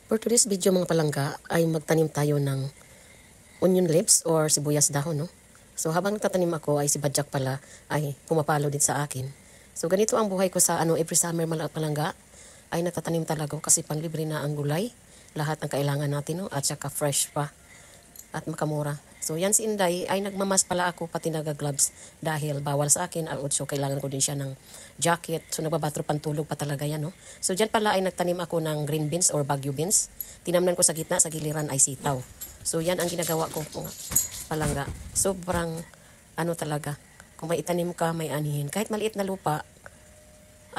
For today's video mga palangga ay magtanim tayo ng onion leaves or sibuyas dahon, no? So habang nagtatanim ako ay si Badjak pala ay pumapalo din sa akin. So ganito ang buhay ko sa every summer mga palangga ay nagtatanim talaga ako kasi panlibre na ang gulay. Lahat ng kailangan natin, no? At saka fresh pa at makamura. So yan si Inday ay nagmamas pala ako pati naga-gloves dahil bawal sa akin ang utso. Kailangan ko din siya ng jacket. So nagbabatro pantulog pa talaga yan, no? So dyan pala ay nagtanim ako ng green beans or Baguio beans. Tinamnan ko sa gitna, sa giliran ay sitaw. So yan ang ginagawa ko palangga. Sobrang talaga. Kung may itanim ka, may anihin. Kahit maliit na lupa,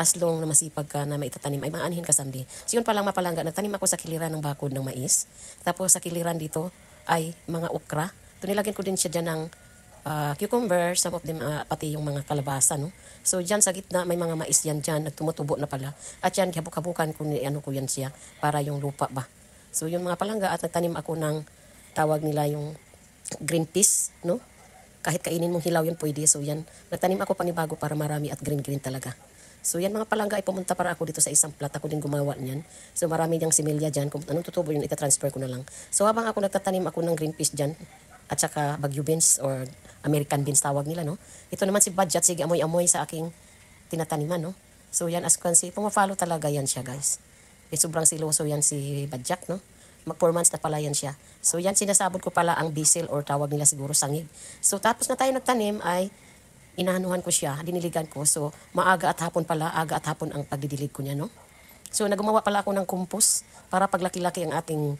as long na masipag ka na maitatanim, ay maanihin ka someday. So yun palang mapalangga, nagtanim ako sa kiliran ng bakod ng mais. Tapos sa kiliran dito ay mga okra. So nilagyan ko din siya dyan ng cucumber, some of them pati yung mga kalabasa, no? So dyan sa gitna may mga mais yan dyan, nagtumutubo na pala. At yan, habuk-habukan ko ko yan siya para yung lupa ba. So yung mga palangga at nagtanim ako ng tawag nila yung green peas, no? Kahit kainin mong hilaw yun pwede. So yan, nagtanim ako panibago para marami at green talaga. So yan mga palangga ay pumunta para ako dito sa isang plat. Ako din gumawa niyan. So marami diyang similya dyan. Kung anong tutubo yun, itatransfer ko na lang. So habang ako nagtatanim ako ng green peas dyan, at saka Baguio beans or American beans tawag nila, no? Ito naman si Badjak, sige amoy-amoy sa aking tinataniman, no? So yan, as you can see, pumafalo talaga yan siya, guys. Sobrang siloso yan si Badjak, no? Mag 4 months na pala yan siya. So yan, sinasabot ko pala ang bisil or tawag nila siguro sangig. So tapos na tayo nagtanim ay inahanuhan ko siya, diniligan ko. So maaga at hapon pala, aga at hapon ang pagdidilig ko niya, no? So naggumawa pala ako ng compost para paglaki-laki ang ating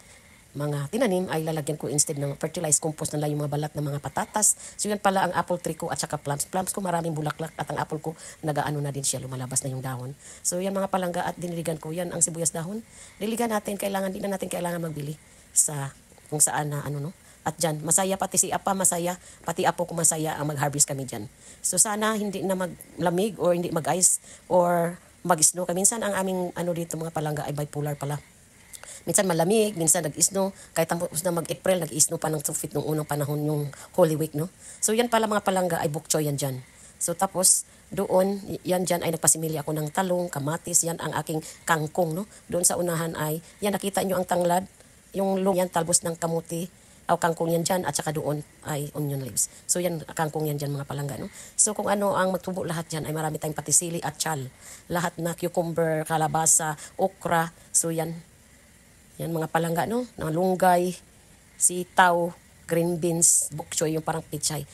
mga tinanim ay lalagyan ko instead ng fertilized compost na lang yung mga balat ng mga patatas. So yan pala ang apple tree ko at saka plums. Plums ko maraming bulaklak at ang apple ko nagaano na din siya, lumalabas na yung dahon. So yan mga palangga at diniligan ko. Yan ang sibuyas dahon. Diligan natin, di na natin kailangan magbili sa kung saan na no. At dyan, masaya pati si Apa, masaya, pati apo ko masaya ang mag-harvest kami dyan. So sana hindi na maglamig or hindi mag-ice or mag-snow. Minsan ang aming dito mga palangga ay bipolar pala. Minsan malamig, minsan nag-snow. Kahit tapos na mag-April, nag-snow pa ng sufit nung unang panahon yung Holy Week, no? So yan pala mga palangga ay bokchoy yan dyan. So tapos doon, yan dyan ay nagpasimili ako ng talong, kamatis, yan ang aking kangkong, no? Doon sa unahan ay, yan nakita nyo ang tanglad, yung long yan talbos ng kamuti, o kangkong yan dyan, at saka doon ay onion leaves. So yan, kangkong yan dyan mga palangga, no? So kung ano ang magtubo lahat dyan ay marami tayong patisili at chal. Lahat na cucumber, kalabasa, okra, so yan. Yan mga palangga, no? Ng lunggay, sitaw, green beans, bok choy, yung parang pichay.